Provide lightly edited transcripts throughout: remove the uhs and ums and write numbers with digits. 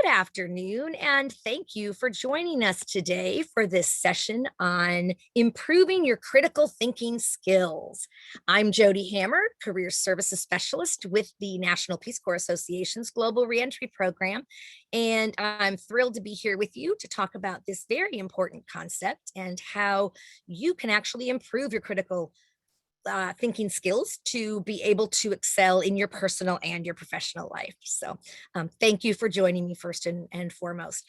Good afternoon, and thank you for joining us today for this session on improving your critical thinking skills. I'm Jodi Hammer, Career Services Specialist with the National Peace Corps Association's Global Reentry Program, and I'm thrilled to be here with you to talk about this very important concept and how you can actually improve your critical thinking skills to be able to excel in your personal and your professional life. So thank you for joining me first and foremost.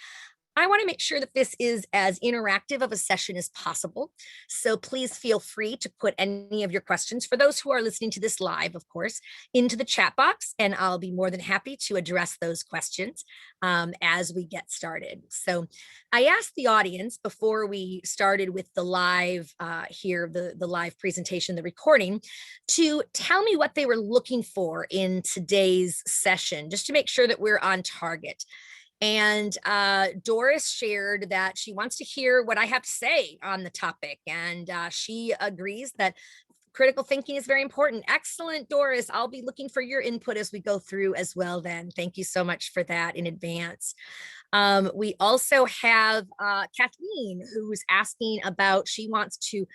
I want to make sure that this is as interactive of a session as possible. So please feel free to put any of your questions, for those who are listening to this live, of course, into the chat box, and I'll be more than happy to address those questions as we get started. So I asked the audience before we started with the live the live presentation, the recording, to tell me what they were looking for in today's session, just to make sure that we're on target. And Doris shared that she wants to hear what I have to say on the topic. And she agrees that critical thinking is very important. Excellent, Doris. I'll be looking for your input as we go through as well then. Thank you so much for that in advance. We also have Kathleen, who's asking about, she wants to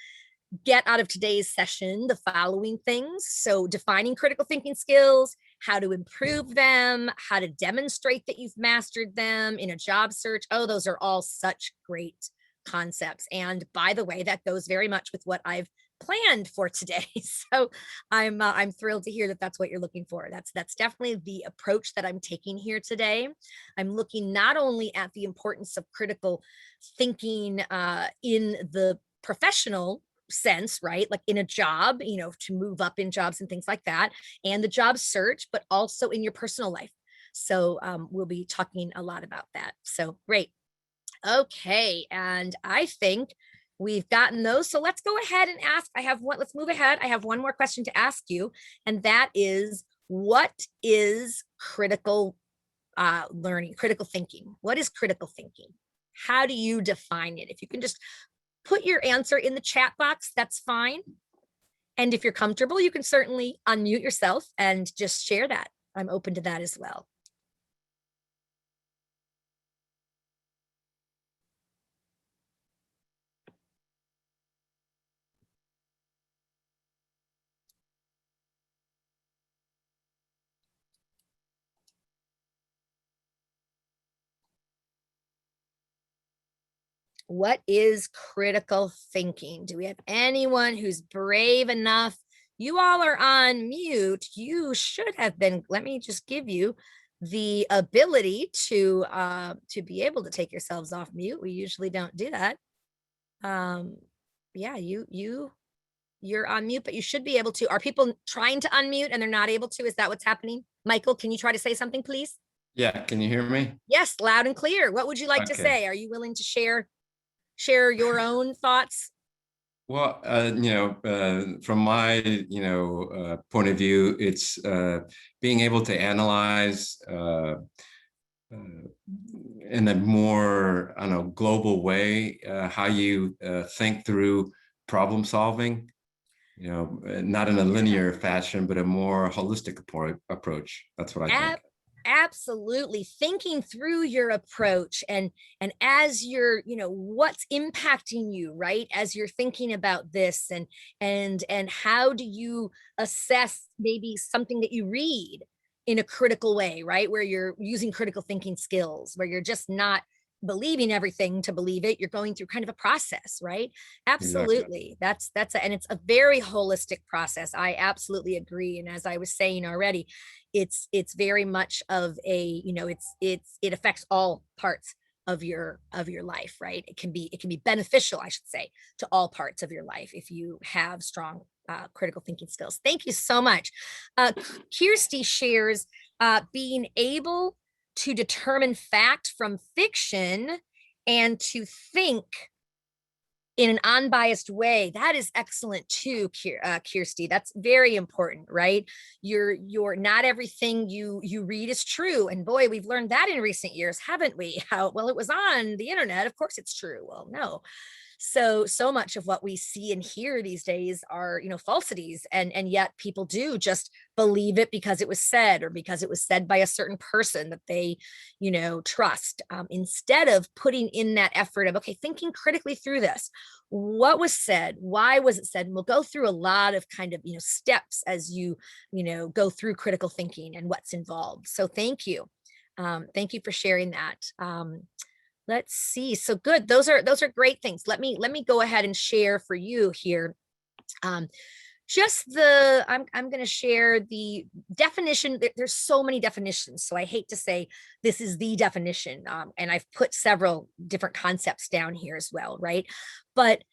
get out of today's session the following things. So defining critical thinking skills, how to improve them, how to demonstrate that you've mastered them in a job search. Oh, those are all such great concepts. And by the way, that goes very much with what I've planned for today. So I'm thrilled to hear that that's what you're looking for. That's definitely the approach that I'm taking here today. I'm looking not only at the importance of critical thinking in the professional sense, right? Like in a job, to move up in jobs and things like that, and the job search, but also in your personal life. So we'll be talking a lot about that. So great. Okay. And I think we've gotten those. So let's go ahead and ask. Let's move ahead. I have one more question to ask you. And that is, what is critical learning, critical thinking? What is critical thinking? How do you define it? If you can just put your answer in the chat box, that's fine. And if you're comfortable, you can certainly unmute yourself and just share that. I'm open to that as well. What is critical thinking? Do we have anyone who's brave enough? You all are on mute. You should have been. Let me just give you the ability to be able to take yourselves off mute. We usually don't do that. Yeah, you're on mute, but you should be able to. Are people trying to unmute and they're not able to? Is that what's happening? Michael, can you try to say something, please? Yeah, can you hear me? Yes, loud and clear. What would you like to say? Are you willing to share your own thoughts? Well, from my, point of view, it's being able to analyze in a more, global way, how you think through problem solving, not in a linear fashion, but a more holistic approach. That's what I think. Absolutely. Thinking through your approach and as you're, what's impacting you, right? As you're thinking about this and how do you assess maybe something that you read in a critical way, right? Where you're using critical thinking skills, where you're just not believing everything to believe it. You're going through kind of a process, right? Absolutely. Exactly. And it's a very holistic process. I absolutely agree. And as I was saying already, it's very much of a, it affects all parts of your life, right? It can be beneficial, I should say, to all parts of your life if you have strong critical thinking skills. Thank you so much. Kirsty shares being able to determine fact from fiction and to think in an unbiased way. That is excellent too, Kirsty. That's very important, right? You're not everything you read is true. And boy, we've learned that in recent years, haven't we? Well, it was on the internet. Of course it's true. Well, no. So much of what we see and hear these days are, falsities. And yet people do just believe it because it was said, or because it was said by a certain person that they, trust, instead of putting in that effort of, okay, thinking critically through this. What was said? Why was it said? And we'll go through a lot of kind of, steps as you, go through critical thinking and what's involved. So thank you. Thank you for sharing that. Let's see. So good. Those are great things. Let me go ahead and share for you here. I'm going to share the definition. There's so many definitions, so I hate to say this is the definition. And I've put several different concepts down here as well, right? But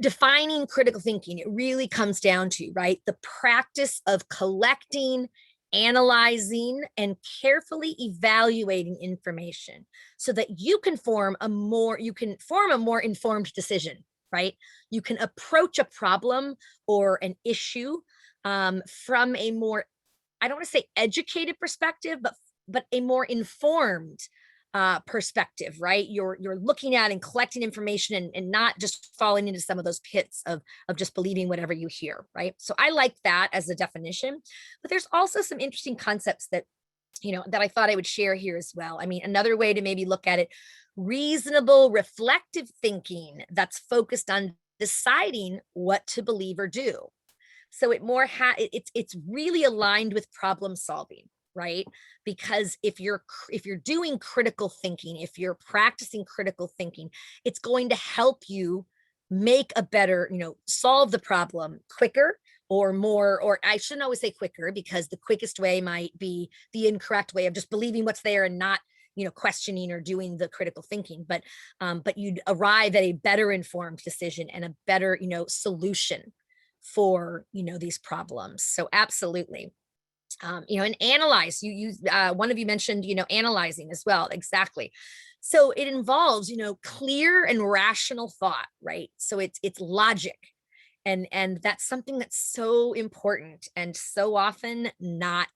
defining critical thinking, it really comes down to, right, the practice of collecting, analyzing, and carefully evaluating information so that you can form a more informed decision, right? You can approach a problem or an issue from a more, I don't want to say educated perspective, but a more informed perspective, right? You're looking at and collecting information, and not just falling into some of those pits of just believing whatever you hear, right? So I like that as a definition, but there's also some interesting concepts that I thought I would share here as well. I mean, another way to maybe look at it: reasonable, reflective thinking that's focused on deciding what to believe or do. So it's really aligned with problem solving, right? Because if you're doing critical thinking, if you're practicing critical thinking, it's going to help you make a better, solve the problem quicker or more, or I shouldn't always say quicker, because the quickest way might be the incorrect way of just believing what's there and not, questioning or doing the critical thinking. But you'd arrive at a better informed decision and a better, solution for, these problems. So absolutely. And analyze. One of you mentioned, analyzing as well. Exactly. So it involves, clear and rational thought, right? So it's logic. And that's something that's so important and so often not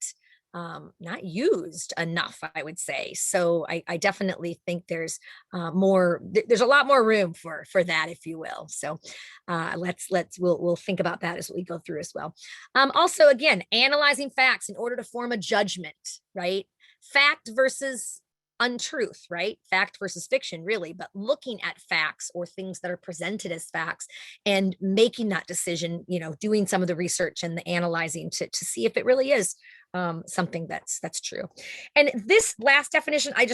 used enough, I would say. So I definitely think there's there's a lot more room for that, if you will. So we'll think about that as we go through as well. Also, again, analyzing facts in order to form a judgment, right? Fact versus untruth, right? Fact versus fiction, really, but looking at facts or things that are presented as facts and making that decision, doing some of the research and the analyzing to see if it really is something that's true. And this last definition, I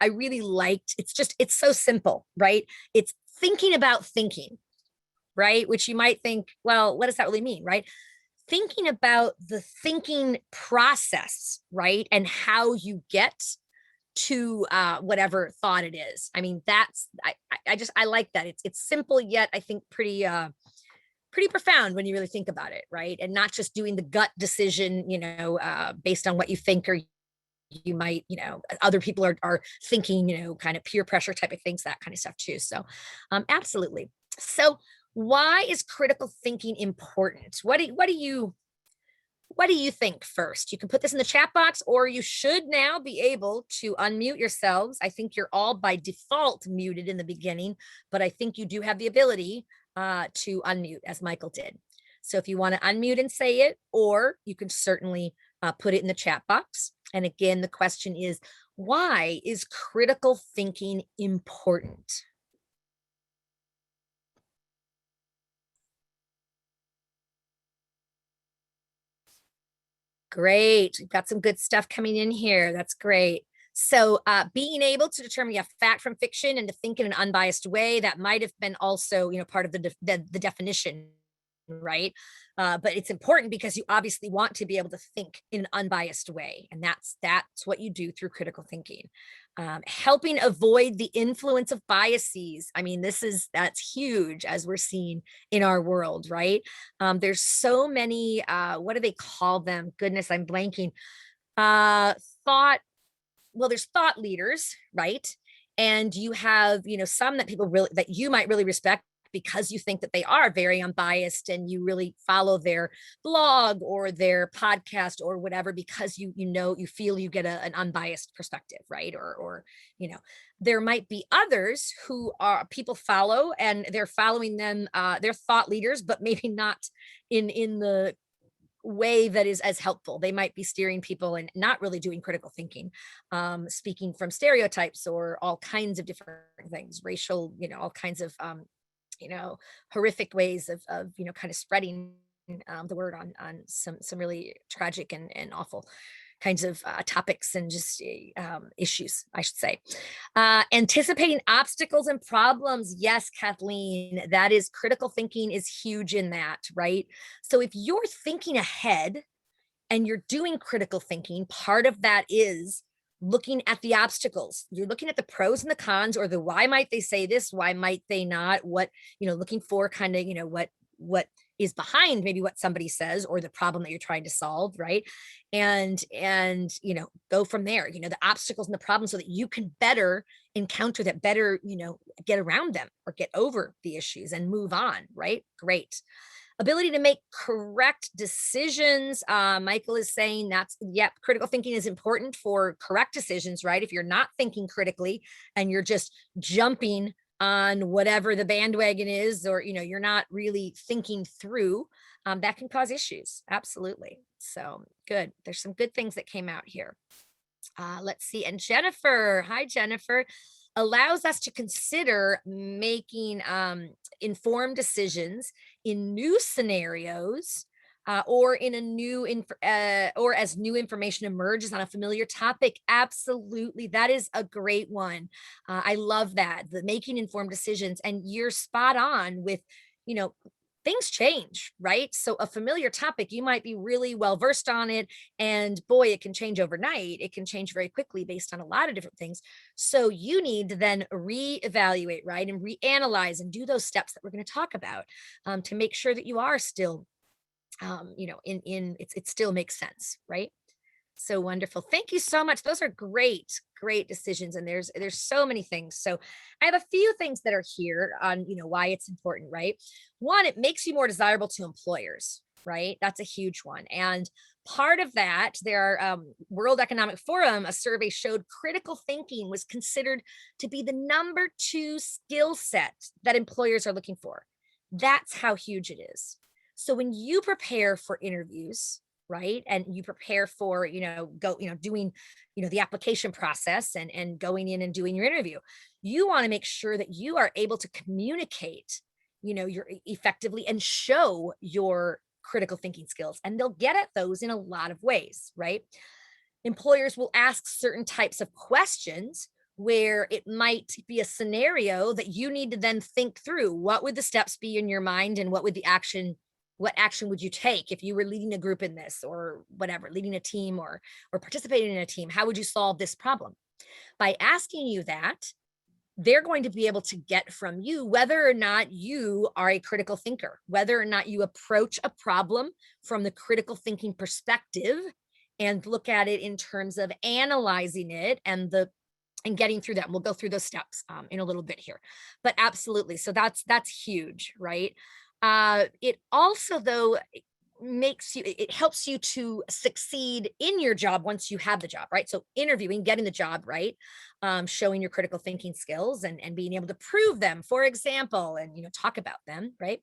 really liked. It's so simple, right? It's thinking about thinking, right? Which you might think, well, what does that really mean, right? Thinking about the thinking process, right? And how you get to whatever thought it is. I mean, I like that. It's simple, yet I think pretty profound when you really think about it, right? And not just doing the gut decision, based on what you think, or you might, other people are thinking, kind of peer pressure type of things, that kind of stuff too. So absolutely. So why is critical thinking important? What do you think first? You can put this in the chat box, or you should now be able to unmute yourselves. I think you're all by default muted in the beginning, but I think you do have the ability to unmute, as Michael did. So if you want to unmute and say it, or you can certainly put it in the chat box. And again, the question is, why is critical thinking important? Great. We've got some good stuff coming in here. That's great. So being able to determine fact from fiction and to think in an unbiased way, that might have been also, part of the definition, right? But it's important because you obviously want to be able to think in an unbiased way. And that's what you do through critical thinking. Helping avoid the influence of biases. I mean, that's huge, as we're seeing in our world, right? There's so many, what do they call them? Goodness, I'm blanking. There's thought leaders, right? And you have, some that you might really respect, because you think that they are very unbiased and you really follow their blog or their podcast or whatever, because you feel you get an unbiased perspective, right? Or there might be others who are people follow and they're following them, they're thought leaders, but maybe not in the way that is as helpful. They might be steering people and not really doing critical thinking, speaking from stereotypes or all kinds of different things, racial, all kinds of, horrific ways of kind of spreading the word on some really tragic and awful kinds of topics and just issues, I should say. Anticipating obstacles and problems. Yes, Kathleen, that is critical thinking is huge in that, right? So if you're thinking ahead and you're doing critical thinking, part of that is looking at the obstacles. You're looking at the pros and the cons, or the why might they say this, why might they not, what, looking for kind of, what is behind maybe what somebody says or the problem that you're trying to solve, right? And go from there, the obstacles and the problems, so that you can better encounter that, better, get around them or get over the issues and move on, right? Great. Ability to make correct decisions. Michael is saying critical thinking is important for correct decisions, right? If you're not thinking critically and you're just jumping on whatever the bandwagon is, or, you're not really thinking through, that can cause issues. Absolutely. So good. There's some good things that came out here. Let's see. And Jennifer, hi, Jennifer, allows us to consider making informed decisions in new scenarios, or in a new or as new information emerges on a familiar topic. Absolutely. That is a great one. I love that, the making informed decisions. And you're spot on with, things change, right? So a familiar topic, you might be really well versed on it, and boy, it can change overnight. It can change very quickly based on a lot of different things. So you need to then reevaluate, right? And reanalyze and do those steps that we're going to talk about, to make sure that you are still, it still makes sense, right? So wonderful. Thank you so much. Those are great, great decisions. And there's so many things. So I have a few things that are here on, why it's important, right? One, it makes you more desirable to employers, right? That's a huge one. And part of that, there are World Economic Forum, a survey showed critical thinking was considered to be the #2 skill set that employers are looking for. That's how huge it is. So when you prepare for interviews, right, and you prepare for, doing, the application process and going in and doing your interview, you want to make sure that you are able to communicate, your effectively and show your critical thinking skills. And they'll get at those in a lot of ways, right? Employers will ask certain types of questions where it might be a scenario that you need to then think through. What would the steps be in your mind, and what action would you take if you were leading a group in this, or whatever, leading a team or participating in a team? How would you solve this problem? By asking you that, they're going to be able to get from you whether or not you are a critical thinker, whether or not you approach a problem from the critical thinking perspective and look at it in terms of analyzing it and getting through that. And we'll go through those steps in a little bit here, but absolutely. So that's huge, right? It also, though, it helps you to succeed in your job once you have the job, right? So interviewing, getting the job, right? Showing your critical thinking skills and being able to prove them, for example, and, talk about them, right?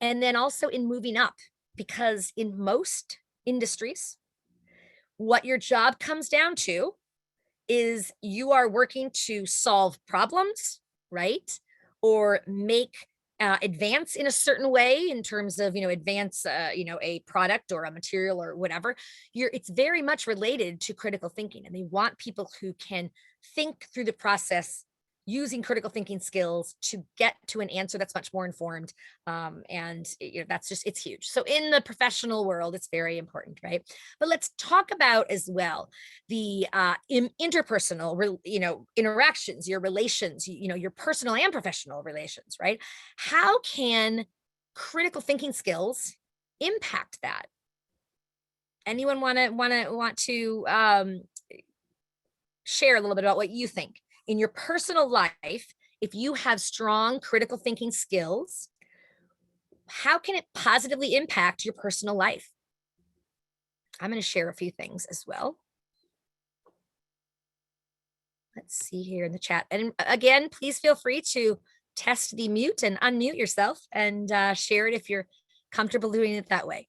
And then also in moving up, because in most industries, what your job comes down to is you are working to solve problems, right? Or make advance in a certain way in terms of, advance, a product or a material or whatever. It's very much related to critical thinking, and they want people who can think through the process using critical thinking skills to get to an answer that's much more informed. And it's huge. So in the professional world, it's very important, right? But let's talk about as well the interpersonal, interactions, your relations, your personal and professional relations, right? How can critical thinking skills impact that? Anyone want to share a little bit about what you think in your personal life? if you have strong critical thinking skills, how can it positively impact your personal life? I'm going to share a few things as well. Let's see here in the chat. And again, please feel free to test the mute and unmute yourself and share it if you're comfortable doing it that way.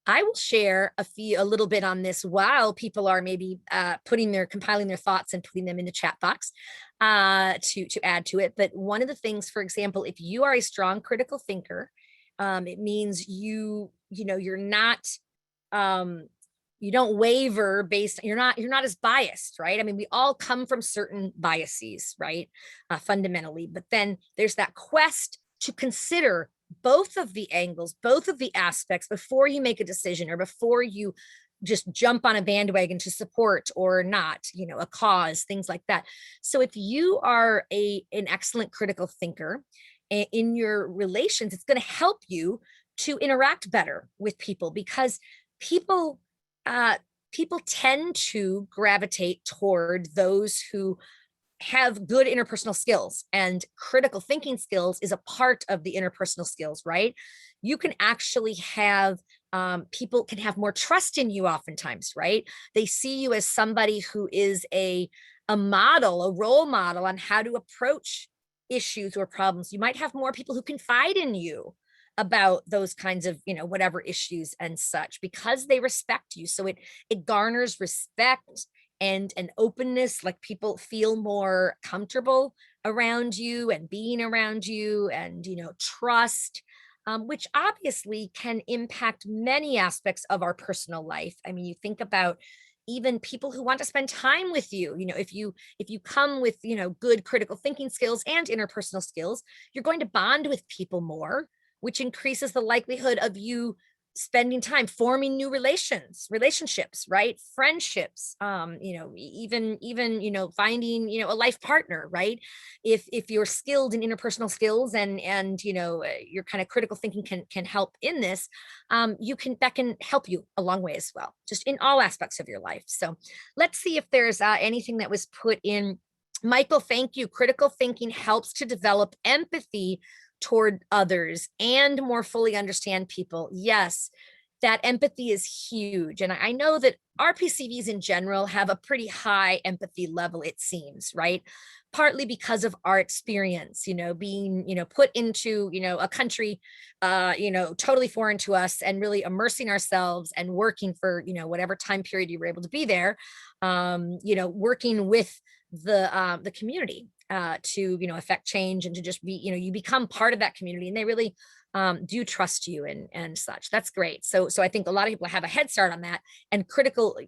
I will share a little bit on this while people are maybe compiling their thoughts and putting them in the chat box to add to it. But one of the things, for example, if you are a strong critical thinker, it means you're not you don't waver you're not as biased, right? I mean, we all come from certain biases, right? Fundamentally, but then there's that quest to consider both of the angles, both of the aspects before you make a decision or before you just jump on a bandwagon to support or not, a cause, things like that. So if you are an excellent critical thinker in your relations, it's going to help you to interact better with people, because people tend to gravitate toward those who have good interpersonal skills, and critical thinking skills is a part of the interpersonal skills, right? You can actually have people can have more trust in you oftentimes, right? They see you as somebody who is a model, a role model on how to approach issues or problems. You might have more people who confide in you about those kinds of, whatever issues and such, because they respect you. So it garners respect and an openness, like people feel more comfortable around you and being around you, and trust, which obviously can impact many aspects of our personal life. I mean, you think about even people who want to spend time with you. If you come with good critical thinking skills and interpersonal skills, you're going to bond with people more, which increases the likelihood of you spending time forming new relationships, right? Friendships, even finding, a life partner, right? If you're skilled in interpersonal skills and your kind of critical thinking can help in this, that can help you a long way as well, just in all aspects of your life. So let's see if there's anything that was put in. Michael, thank you. Critical thinking helps to develop empathy toward others and more fully understand people. Yes, that empathy is huge. And I know that RPCVs in general have a pretty high empathy level, it seems, right? Partly because of our experience, being, put into, a country, totally foreign to us, and really immersing ourselves and working for, whatever time period you were able to be there, working with the community to affect change, and to just be, you become part of that community, and they really do trust you and such. That's great. So I think a lot of people have a head start on that, and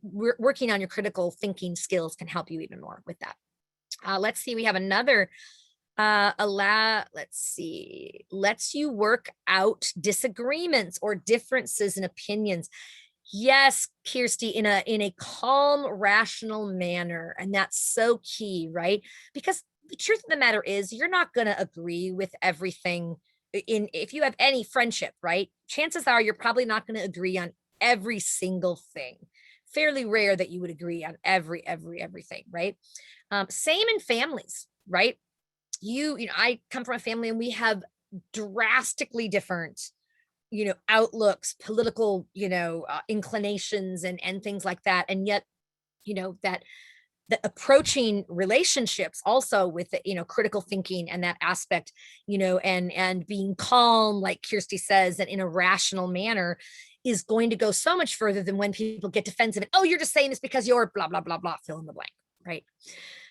working on your critical thinking skills can help you even more with that. Let's see, we have another let's see, lets you work out disagreements or differences in opinions. Yes, Kirsty, in a calm, rational manner. And that's so key, right? Because the truth of the matter is, you're not going to agree with everything if you have any friendship, right? Chances are you're probably not going to agree on every single thing. Fairly rare that you would agree on everything, right? Same in families, right? I come from a family, and we have drastically different outlooks, political, inclinations and things like that. And yet, that approaching relationships also with critical thinking and that aspect, and being calm, like Kirsty says, and in a rational manner, is going to go so much further than when people get defensive and, oh, you're just saying this because you're blah, blah, blah, blah, fill in the blank, right?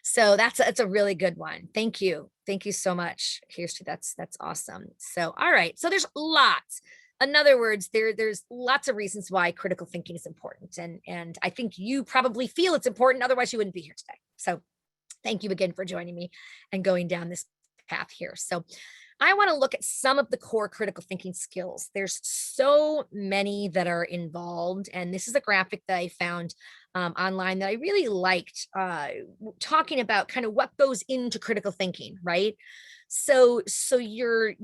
So that's a really good one. Thank you so much, Kirsty. That's awesome. So, all right. So there's lots. In other words, there's lots of reasons why critical thinking is important. And I think you probably feel it's important. Otherwise, you wouldn't be here today. So thank you again for joining me and going down this path here. So I want to look at some of the core critical thinking skills. There's so many that are involved. And this is a graphic that I found online that I really liked, talking about kind of what goes into critical thinking, right? So you're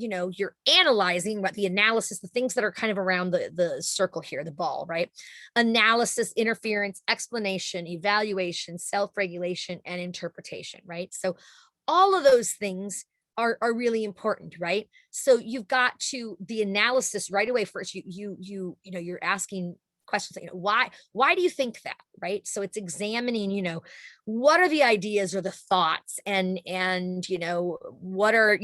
analyzing what the analysis, the things that are kind of around the circle here, the ball, right? Analysis, interference, explanation, evaluation, self-regulation, and interpretation, right? So all of those things are really important, right? So you've got to the analysis right away. First, you're asking questions, why do you think that, right? So it's examining, what are the ideas or the thoughts, and what are,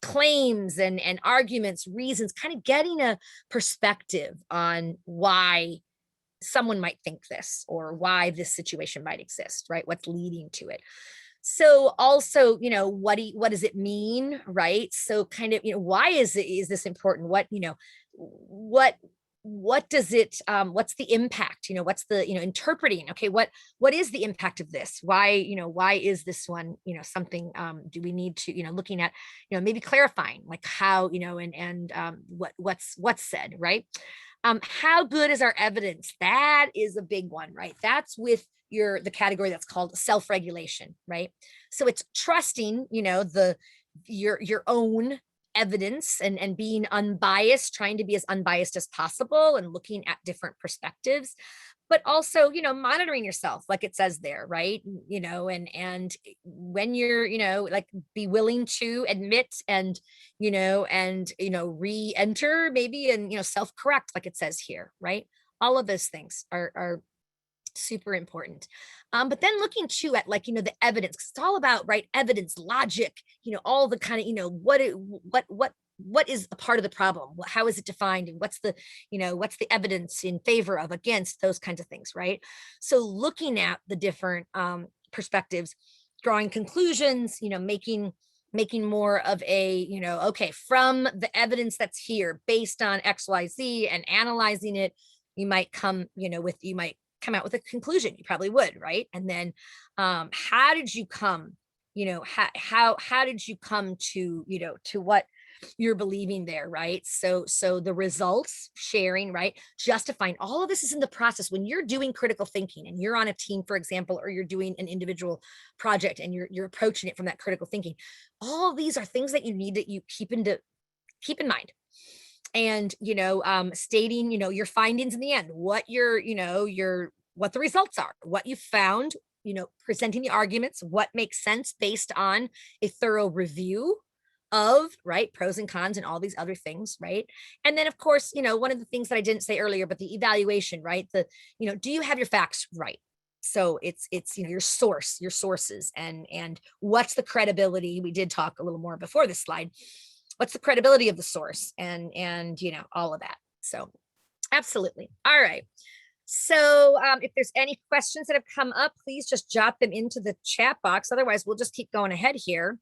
claims and arguments, reasons, kind of getting a perspective on why someone might think this, or why this situation might exist, right? What's leading to it. So also, what does it mean, right? So kind of, why is this important? What does it, what's the impact? What's the, interpreting, okay, what is the impact of this? Why is this one, something, do we need to, looking at, maybe clarifying, like how, and what's said, right? How good is our evidence? That is a big one, right? That's with the category that's called self-regulation, right? So it's trusting, your own evidence, and being unbiased, trying to be as unbiased as possible, and looking at different perspectives, but also, monitoring yourself, like it says there, right? And when you're, like, be willing to admit and, re-enter maybe, and, self-correct, like it says here, right? All of those things are super important. But then looking too at, like, the evidence, 'cause it's all about, right, evidence, logic, all the kind of, what is a part of the problem? How is it defined? And what's the evidence in favor of, against, those kinds of things, right? So looking at the different perspectives, drawing conclusions, making more of a, okay, from the evidence that's here based on XYZ, and analyzing it, you might come out with a conclusion. You probably would, right? And then how did you come, how did you come to, to what you're believing there, right? So the results, sharing, right, justifying, all of this is in the process. When you're doing critical thinking and you're on a team, for example, or you're doing an individual project, and you're approaching it from that critical thinking, all of these are things that you need, that you keep in mind. And stating, your findings in the end, what what the results are, what you found, presenting the arguments, what makes sense based on a thorough review of, right, pros and cons and all these other things, right? And then, of course, one of the things that I didn't say earlier, but the evaluation, right? Do you have your facts right? So it's your sources, and what's the credibility? We did talk a little more before this slide. What's the credibility of the source, and all of that. So absolutely. All right. So if there's any questions that have come up, please just jot them into the chat box. Otherwise, we'll just keep going ahead here.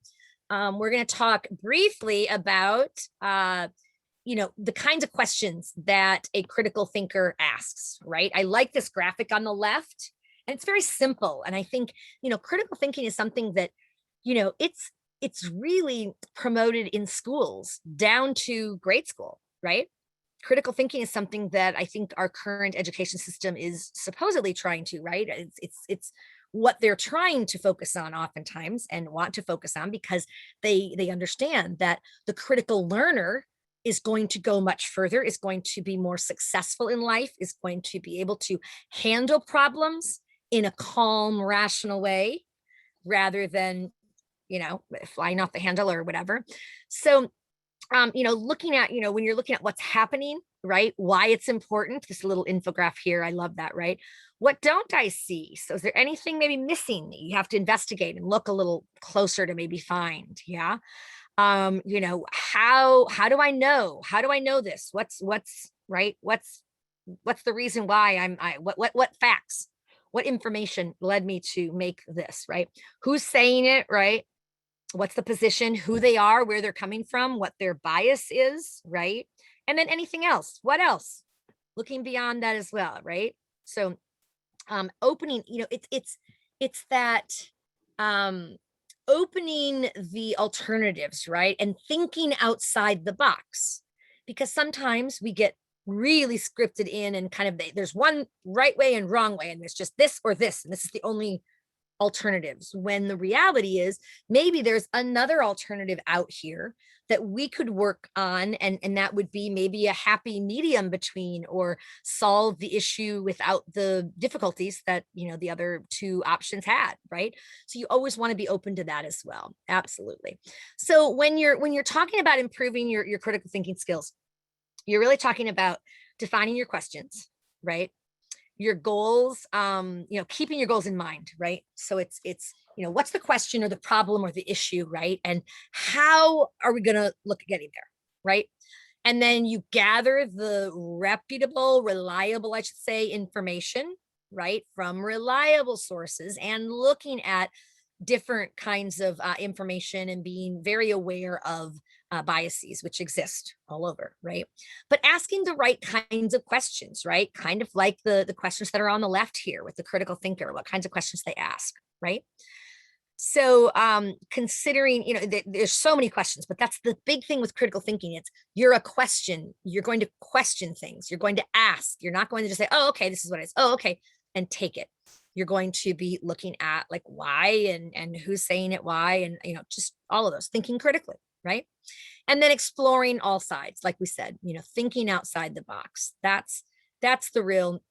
We're going to talk briefly about, the kinds of questions that a critical thinker asks, right? I like this graphic on the left, and it's very simple. And I think, critical thinking is something that, it's really promoted in schools down to grade school, right? Critical thinking is something that I think our current education system is supposedly trying to, right? It's what they're trying to focus on oftentimes, and want to focus on, because they understand that the critical learner is going to go much further, is going to be more successful in life, is going to be able to handle problems in a calm, rational way, rather than, flying off the handle or whatever. So looking at, when you're looking at what's happening, right? Why it's important, this little infographic here, I love that, right? What don't I see? So is there anything maybe missing that you have to investigate and look a little closer to maybe find? Yeah. How do I know? How do I know this? What's right? What's the reason why what facts, what information led me to make this, right? Who's saying it, right? What's the position, who they are, where they're coming from, what their bias is, right? And then anything else, what else? Looking beyond that as well, right? So opening, it's that opening the alternatives, right? And thinking outside the box, because sometimes we get really scripted in, and kind of, there's one right way and wrong way, and there's just this or this, and this is the only alternatives, when the reality is maybe there's another alternative out here that we could work on, and that would be maybe a happy medium between, or solve the issue without the difficulties that the other two options had, right? So you always want to be open to that as well. Absolutely. So when you're talking about improving your critical thinking skills, you're really talking about defining your questions, right? Your goals, keeping your goals in mind, right? So it's what's the question or the problem or the issue, right? And how are we going to look at getting there, right? And then you gather the reputable, reliable, I should say, information, right, from reliable sources, and looking at different kinds of information and being very aware of biases, which exist all over, right? But asking the right kinds of questions, right? Kind of like the questions that are on the left here with the critical thinker, what kinds of questions they ask, right? So considering, there's so many questions, but that's the big thing with critical thinking. It's you're a question. You're going to question things. You're going to ask. You're not going to just say, oh, okay, this is what it is. Oh, okay, and take it. You're going to be looking at like why and who's saying it, why, and just all of those, thinking critically, right? And then exploring all sides, like we said, thinking outside the box. That's the real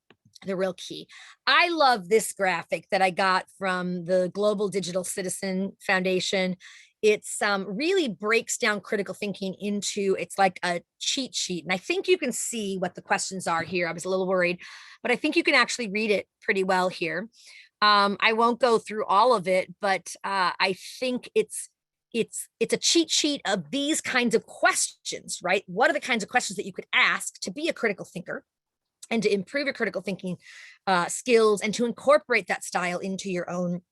key. I love this graphic that I got from the Global Digital Citizen Foundation. It's really breaks down critical thinking into, it's like a cheat sheet. And I think you can see what the questions are here. I was a little worried, but I think you can actually read it pretty well here. I won't go through all of it, but I think it's a cheat sheet of these kinds of questions, right? What are the kinds of questions that you could ask to be a critical thinker and to improve your critical thinking skills, and to incorporate that style into your own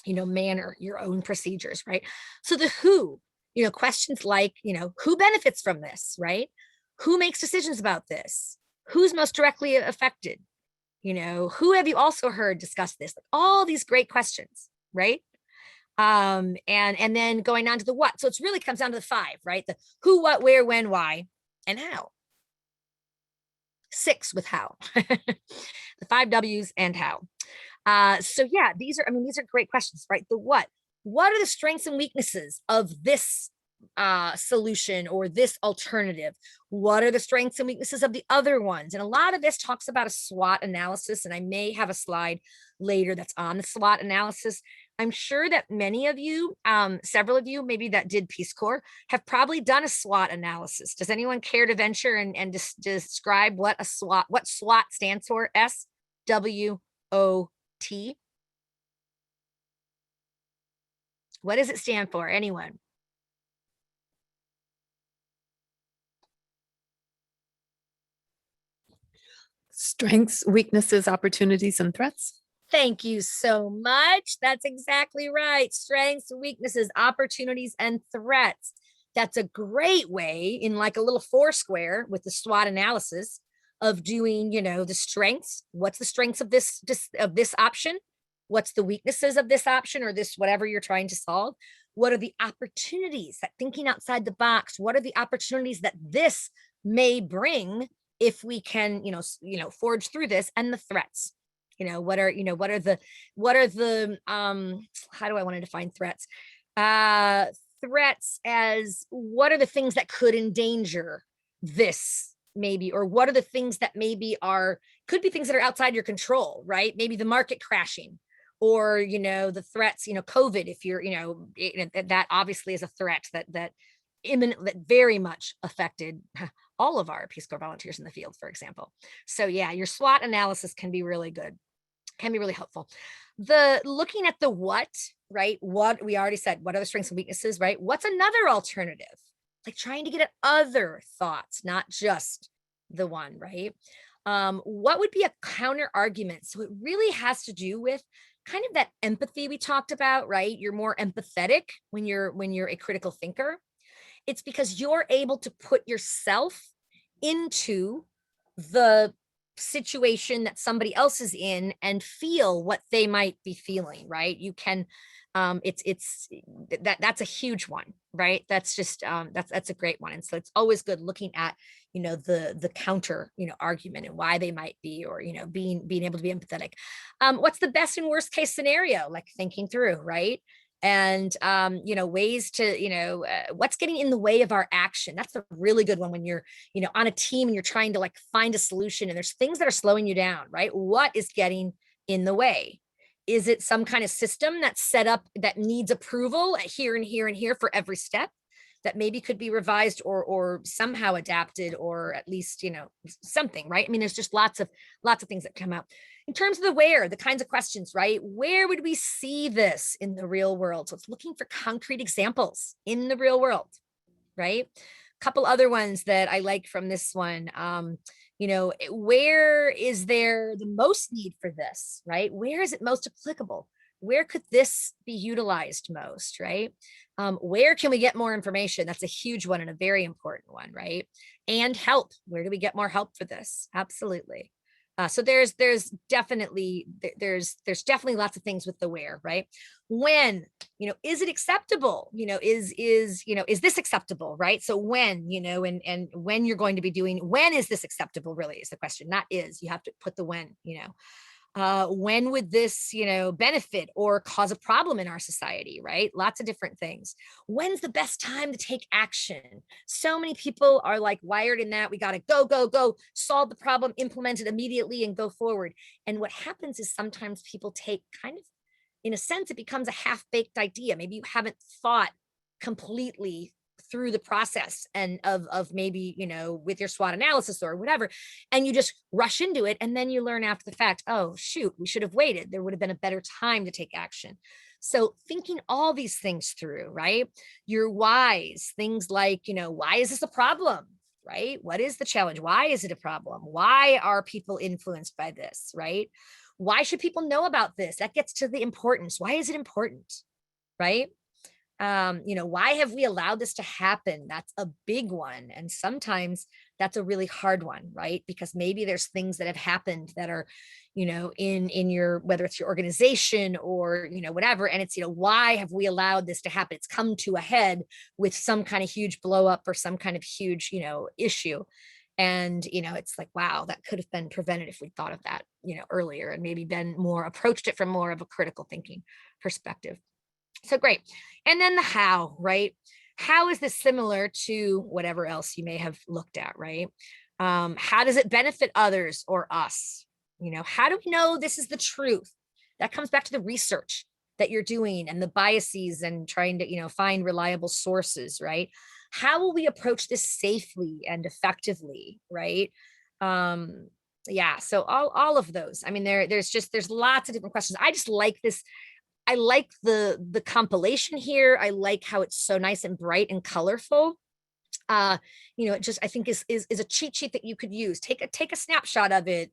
manner, your own procedures, right? So the who, questions like, who benefits from this, right? Who makes decisions about this? Who's most directly affected? Who have you also heard discuss this? Like all these great questions, right? And then going on to the what. So it really comes down to the 5, right? The who, what, where, when, why, and how. 6 with how. The 5 W's and how. So yeah, these are great questions, right? The what are the strengths and weaknesses of this solution or this alternative? What are the strengths and weaknesses of the other ones? And a lot of this talks about a SWOT analysis, and I may have a slide later that's on the SWOT analysis. I'm sure that many of you, several of you maybe that did Peace Corps, have probably done a SWOT analysis. Does anyone care to venture and describe what SWOT stands for? SWOT. What does it stand for? Anyone? Strengths, weaknesses, opportunities, and threats. Thank you so much. That's exactly right. Strengths, weaknesses, opportunities, and threats. That's a great way, in like a little 4 square with the SWOT analysis, of doing, the strengths. What's the strengths of this option? What's the weaknesses of this option, or this whatever you're trying to solve? What are the opportunities? That thinking outside the box. What are the opportunities that this may bring if we can, forge through this? And the threats. What are the how do I want to define threats? Threats as what are the things that could endanger this maybe, or what are the things that maybe could be things that are outside your control, right? Maybe the market crashing, or, the threats, COVID, if you're, that obviously is a threat that very much affected all of our Peace Corps volunteers in the field, for example. So yeah, your SWOT analysis can be really good, can be really helpful. The looking at the what, right? What we already said, what are the strengths and weaknesses, right? What's another alternative? Like trying to get at other thoughts, not just the one, right? What would be a counter argument? So it really has to do with kind of that empathy we talked about, right? You're more empathetic when you're a critical thinker. It's because you're able to put yourself into the situation that somebody else is in and feel what they might be feeling, right? You can, that's a huge one, right? That's just, that's a great one. And so it's always good looking at, the counter, argument and why they might be, or, being able to be empathetic. What's the best and worst case scenario? Like thinking through, right? And ways to, what's getting in the way of our action. That's a really good one when you're, on a team and you're trying to like find a solution and there's things that are slowing you down, right? What is getting in the way? Is it some kind of system that's set up that needs approval here and here and here for every step, that maybe could be revised or somehow adapted, or at least, something, right? I mean, there's just lots of things that come up. In terms of the where, the kinds of questions, right? Where would we see this in the real world? So it's looking for concrete examples in the real world, right? A couple other ones that I like from this one. Where is there the most need for this, right? Where is it most applicable? Where could this be utilized most, right? Where can we get more information? That's a huge one and a very important one, right? And help. Where do we get more help for this? Absolutely. So there's definitely lots of things with the where, right? When, is it acceptable? Is this acceptable, right? So when, and when you're going to be doing, when is this acceptable really is the question, not is. You have to put the when, when would this, benefit or cause a problem in our society, right? Lots of different things. When's the best time to take action? So many people are like wired in that we got to go, solve the problem, implement it immediately and go forward. And what happens is sometimes people take kind of, in a sense, it becomes a half-baked idea. Maybe you haven't thought completely through the process and of maybe, with your SWOT analysis or whatever, and you just rush into it. And then you learn after the fact, oh, shoot, we should have waited. There would have been a better time to take action. So thinking all these things through, right? Your whys, things like, why is this a problem? Right? What is the challenge? Why is it a problem? Why are people influenced by this? Right? Why should people know about this? That gets to the importance. Why is it important? Right? Why have we allowed this to happen? That's a big one. And sometimes that's a really hard one, right? Because maybe there's things that have happened that are, in your, whether it's your organization or, whatever. And it's, why have we allowed this to happen? It's come to a head with some kind of huge blow up or some kind of huge, issue. And, it's like, wow, that could have been prevented if we thought of that, earlier, and maybe been more approached it from more of a critical thinking perspective. So great. And then the how, right? How is this similar to whatever else you may have looked at, right? How does it benefit others or us? How do we know this is the truth? That comes back to the research that you're doing and the biases and trying to, find reliable sources, right? How will we approach this safely and effectively, right? Yeah, so all of those. I mean, there's lots of different questions. I just like this. I like the compilation here. I like how it's so nice and bright and colorful. It just, I think is a cheat sheet that you could use. Take a snapshot of it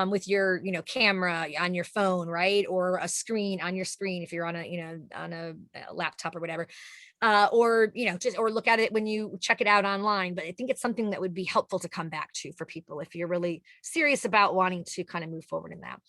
with your, camera on your phone, right? Or a screen on your screen if you're on a laptop or whatever. Or look at it when you check it out online. But I think it's something that would be helpful to come back to for people if you're really serious about wanting to kind of move forward in that.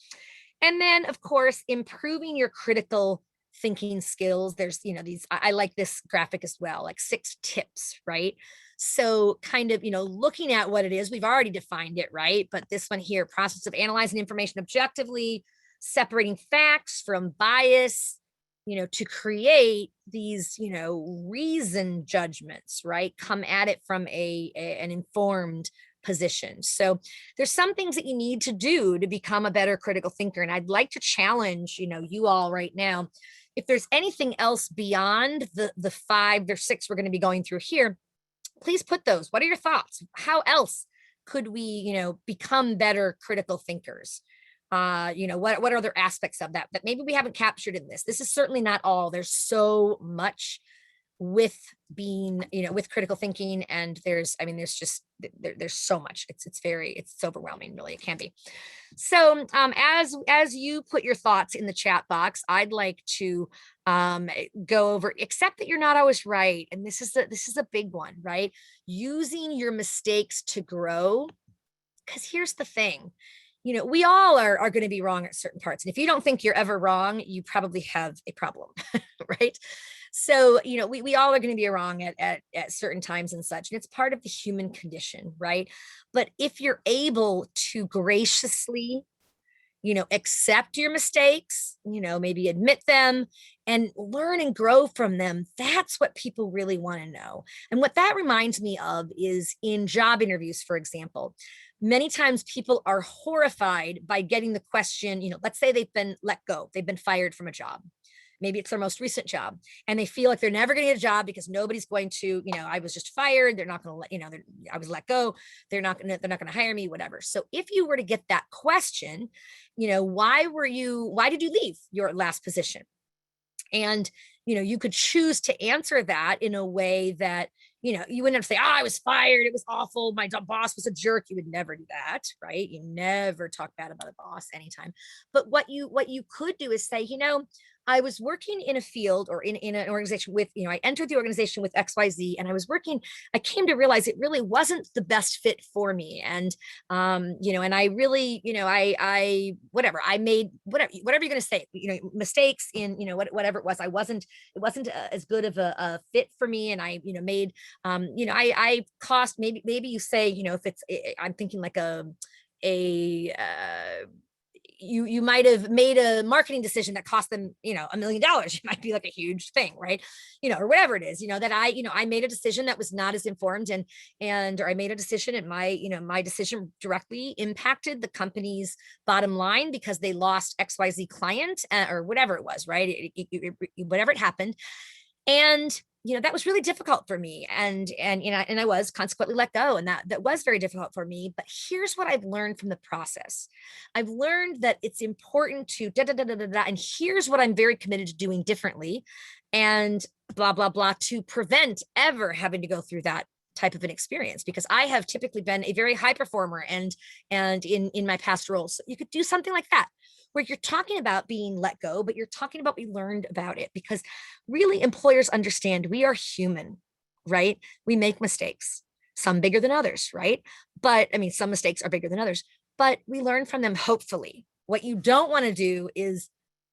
And then, of course, improving your critical thinking skills. There's, these, I like this graphic as well, like 6 tips, right? So kind of, looking at what it is, we've already defined it, right? But this one here, process of analyzing information objectively, separating facts from bias, to create these, reasoned judgments, right? Come at it from an informed position. So there's some things that you need to do to become a better critical thinker. And I'd like to challenge, you all right now, if there's anything else beyond the 5 or 6 we're going to be going through here, please put those. What are your thoughts? How else could we, become better critical thinkers? What are other aspects of that maybe we haven't captured in this? This is certainly not all. There's so much with being, with critical thinking. And there's so much. It's overwhelming, really. It can be. So as you put your thoughts in the chat box, I'd like to go over, accept that you're not always right. And this is a big one, right? Using your mistakes to grow Because here's the thing, we all are going to be wrong at certain parts. And if you don't think you're ever wrong, you probably have a problem, right? So, we all are going to be wrong at certain times and such. And it's part of the human condition, right? But if you're able to graciously, accept your mistakes, maybe admit them and learn and grow from them. That's what people really want to know. And what that reminds me of is in job interviews, for example, many times people are horrified by getting the question, let's say they've been let go, they've been fired from a job. Maybe it's their most recent job and they feel like they're never going to get a job because nobody's going to, I was just fired. They're not going to let, I was let go. They're not going to hire me, whatever. So if you were to get that question, why did you leave your last position? And, you could choose to answer that in a way that, you wouldn't have to say, I was fired. It was awful. My boss was a jerk. You would never do that, right? You never talk bad about a boss anytime. But what you could do is say, I was working in a field or in an organization with, I entered the organization with XYZ and I came to realize it really wasn't the best fit for me. And, and I really, I made whatever you're going to say, mistakes in, whatever it was, it wasn't as good of a fit for me. And I, made, I cost, maybe you say, if it's, I'm thinking like you might have made a marketing decision that cost them, $1 million. It might be like a huge thing, right? Or whatever it is, that I made a decision that was not as informed or I made a decision and my decision directly impacted the company's bottom line because they lost XYZ client or whatever it was, right? Whatever it happened. And that was really difficult for me. And I was consequently let go. And that was very difficult for me. But here's what I've learned from the process. I've learned that it's important to and here's what I'm very committed to doing differently and blah, blah, blah, to prevent ever having to go through that type of an experience, because I have typically been a very high performer and in my past roles. So you could do something like that, where you're talking about being let go, but you're talking about what we learned about it, because really employers understand we are human, right? We make mistakes, some bigger than others, right? But some mistakes are bigger than others, but we learn from them, hopefully. What you don't want to do is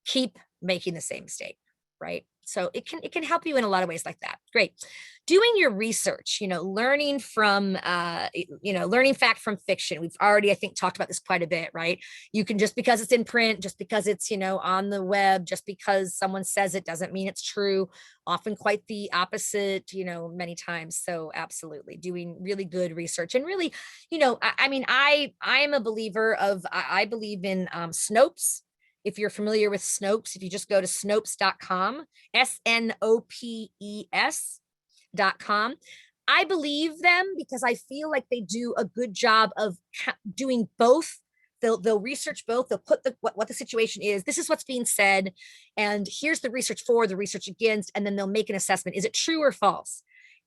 keep making the same mistake, right? So it can help you in a lot of ways like that. Great. Doing your research, learning from, learning fact from fiction. We've already, I think, talked about this quite a bit, right? You can, just because it's in print, just because it's, on the web, just because someone says it doesn't mean it's true. Often quite the opposite, many times. So absolutely doing really good research and really, I am a believer of, I believe in Snopes. If you're familiar with Snopes, if you just go to Snopes.com, SNOPES.com, I believe them because I feel like they do a good job of doing both. They'll research both. They'll put what the situation is. This is what's being said. And here's the research for, the research against, and then they'll make an assessment. Is it true or false?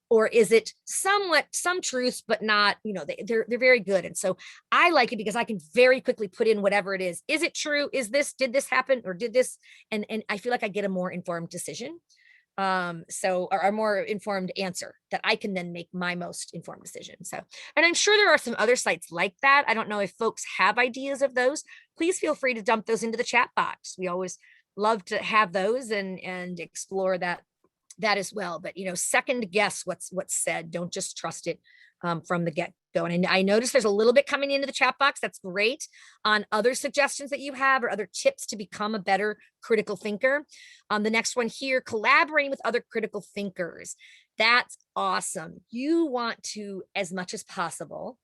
Or is it some truths, but not, they're very good. And so I like it because I can very quickly put in whatever it is. Is it true? Did this happen or did this? And I feel like I get a more informed decision. Or a more informed answer that I can then make my most informed decision. So, and I'm sure there are some other sites like that. I don't know if folks have ideas of those. Please feel free to dump those into the chat box. We always love to have those and explore that as well. But, second guess what's said. Don't just trust it from the get-go. And I noticed there's a little bit coming into the chat box. That's great. On other suggestions that you have or other tips to become a better critical thinker. The next one here, collaborating with other critical thinkers. That's awesome. You want to, as much as possible,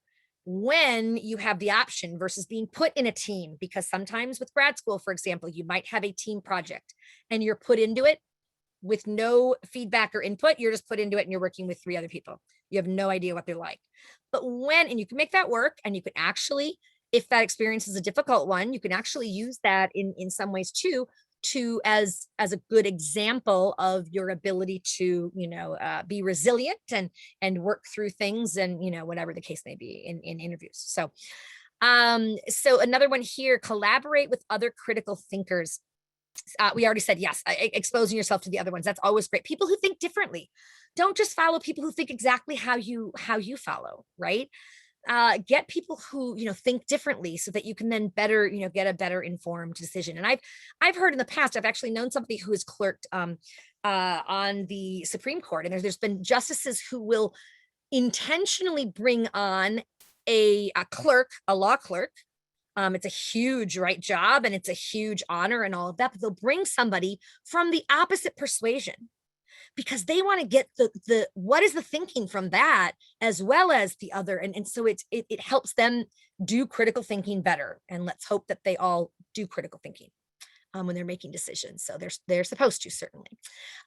when you have the option versus being put in a team, because sometimes with grad school, for example, you might have a team project and you're put into it with no feedback or input. You're just put into it and you're working with 3 other people. You have no idea what they're like. But and you can make that work, and you can actually, if that experience is a difficult one, you can actually use that in some ways too, as a good example of your ability to, be resilient and work through things and, whatever the case may be in interviews. So another one here, collaborate with other critical thinkers. We already said yes, exposing yourself to the other ones. That's always great. People who think differently. Don't just follow people who think exactly how you follow, right? get people who, think differently so that you can then better, get a better informed decision. And I've heard in the past, I've actually known somebody who has clerked on the Supreme Court, and there's been justices who will intentionally bring on a clerk, a law clerk. It's a huge job, and it's a huge honor and all of that, but they'll bring somebody from the opposite persuasion because they want to get the what is the thinking from that as well as the other. And so it helps them do critical thinking better. And let's hope that they all do critical thinking when they're making decisions. So they're supposed to, certainly.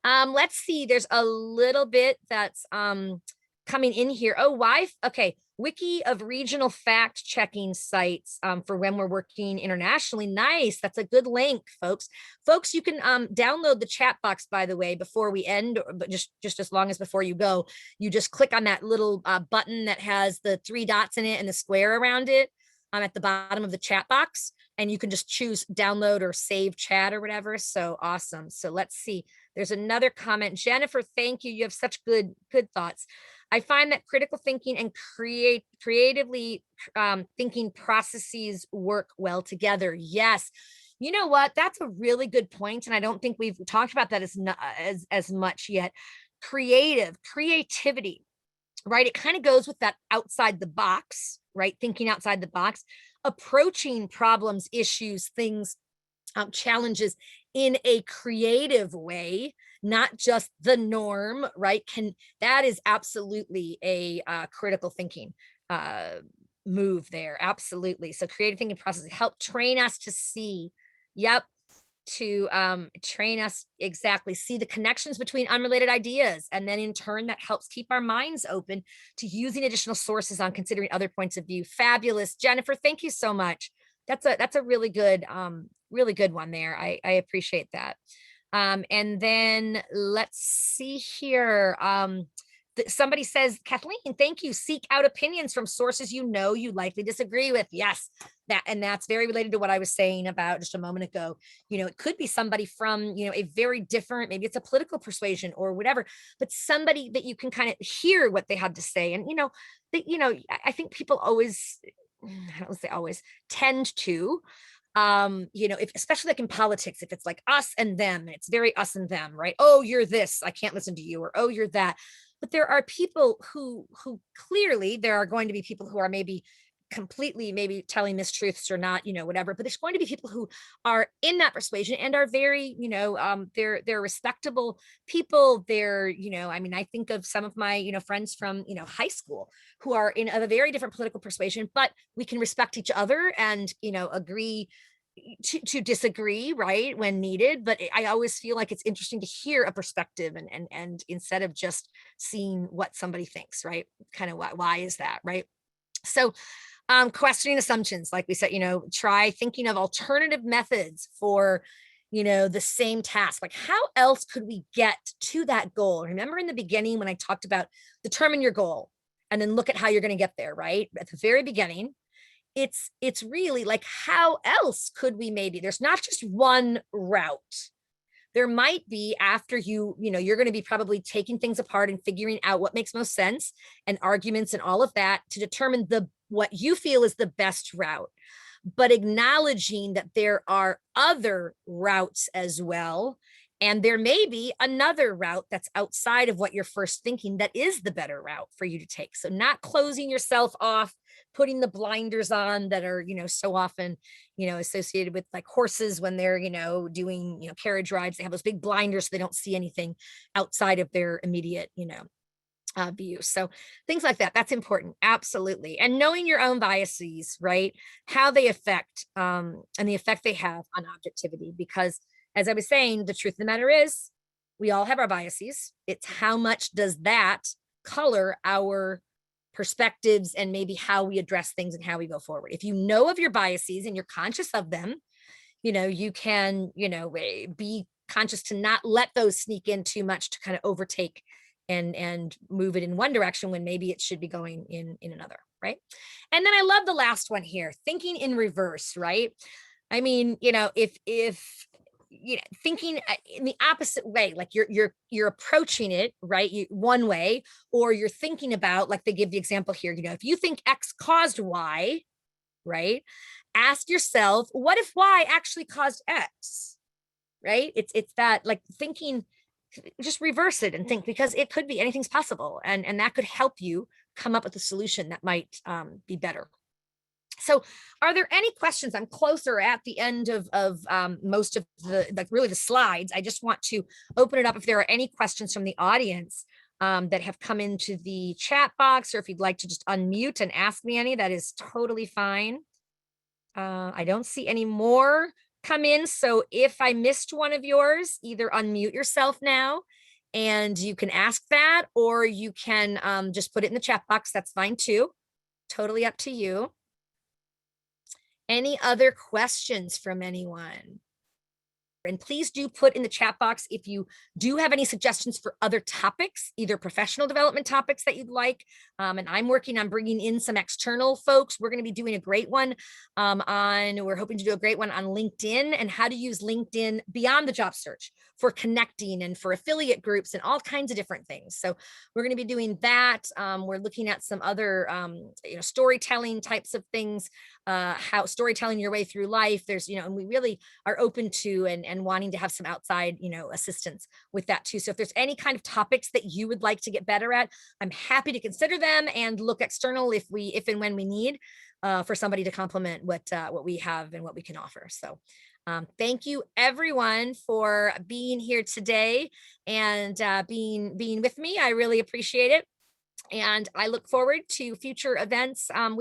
Let's see, there's a little bit that's coming in here. Oh, why? Okay. Wiki of regional fact checking sites for when we're working internationally. Nice. That's a good link, folks. Folks, you can download the chat box, by the way, before we end, but just as long as before you go, you just click on that little button that has the 3 dots in it and the square around it at the bottom of the chat box. And you can just choose download or save chat or whatever. So awesome. So let's see. There's another comment. Jennifer, thank you. You have such good thoughts. I find that critical thinking and creatively thinking processes work well together. Yes. You know what? That's a really good point. And I don't think we've talked about that as much yet. Creativity, right? It kind of goes with that outside the box, right? Thinking outside the box, approaching problems, issues, things, challenges in a creative way, not just the norm, right? That is absolutely a critical thinking move there. Absolutely. So creative thinking processes help train us to see, to train us exactly, see the connections between unrelated ideas. And then in turn, that helps keep our minds open to using additional sources on considering other points of view. Fabulous. Jennifer, thank you so much. That's a really good one there. I appreciate that. And then let's see here. Somebody says, Kathleen, thank you. Seek out opinions from sources you likely disagree with. Yes, that's very related to what I was saying about just a moment ago. It could be somebody from, a very different, maybe it's a political persuasion or whatever, but somebody that you can kind of hear what they had to say. And, I think people always, I don't say always, tend to, especially like in politics, if it's like us and them, and it's very us and them, right? Oh, you're this, I can't listen to you, or oh, you're that. But there are people who clearly, there are going to be people who are maybe completely maybe telling mistruths or not, whatever, but there's going to be people who are in that persuasion and are very, they're respectable people. They're, I think of some of my, friends from, high school who are in a very different political persuasion, but we can respect each other and, agree to disagree, right, when needed. But I always feel like it's interesting to hear a perspective and instead of just seeing what somebody thinks, right? Kind of why is that, right? So questioning assumptions, like we said, try thinking of alternative methods for, the same task. Like, how else could we get to that goal? Remember in the beginning when I talked about determine your goal and then look at how you're going to get there, right? At the very beginning, it's really like, how else could we there's not just one route. There might be, after you're going to be probably taking things apart and figuring out what makes most sense and arguments and all of that to determine what you feel is the best route, but acknowledging that there are other routes as well. And there may be another route that's outside of what you're first thinking that is the better route for you to take. So not closing yourself off, putting the blinders on that are, so often, associated with like horses when they're, doing, carriage rides. They have those big blinders so they don't see anything outside of their immediate, view. So things like that, that's important. Absolutely. And knowing your own biases, right? How they affect and the effect they have on objectivity, because as I was saying, the truth of the matter is we all have our biases. It's how much does that color our perspectives and maybe how we address things and how we go forward. If you know of your biases and you're conscious of them, you can, be conscious to not let those sneak in too much to kind of overtake and move it in one direction when maybe it should be going in another, right? And then I love the last one here, thinking in reverse, right? I mean, if thinking in the opposite way, like you're approaching it, right? One way, or you're thinking about, like they give the example here, if you think X caused Y, right? Ask yourself, what if Y actually caused X, right? It's that, like, thinking, just reverse it and think, because it could be, anything's possible. And that could help you come up with a solution that might be better. So are there any questions? I'm closer at the end of most of really the slides. I just want to open it up if there are any questions from the audience that have come into the chat box, or if you'd like to just unmute and ask me any, that is totally fine. I don't see any more come in. So if I missed one of yours, either unmute yourself now and you can ask that, or you can just put it in the chat box. That's fine too. Totally up to you. Any other questions from anyone? And please do put in the chat box if you do have any suggestions for other topics, either professional development topics that you'd like. And I'm working on bringing in some external folks. We're going to be doing a great one we're hoping to do a great one on LinkedIn, and how to use LinkedIn beyond the job search for connecting and for affiliate groups and all kinds of different things. So we're going to be doing that. We're looking at some other storytelling types of things, how storytelling your way through life. There's, and we really are open to and wanting to have some outside, assistance with that too. So if there's any kind of topics that you would like to get better at, I'm happy to consider them and look external if and when we need for somebody to complement what we have and what we can offer. So thank you everyone for being here today and being with me. I really appreciate it. And I look forward to future events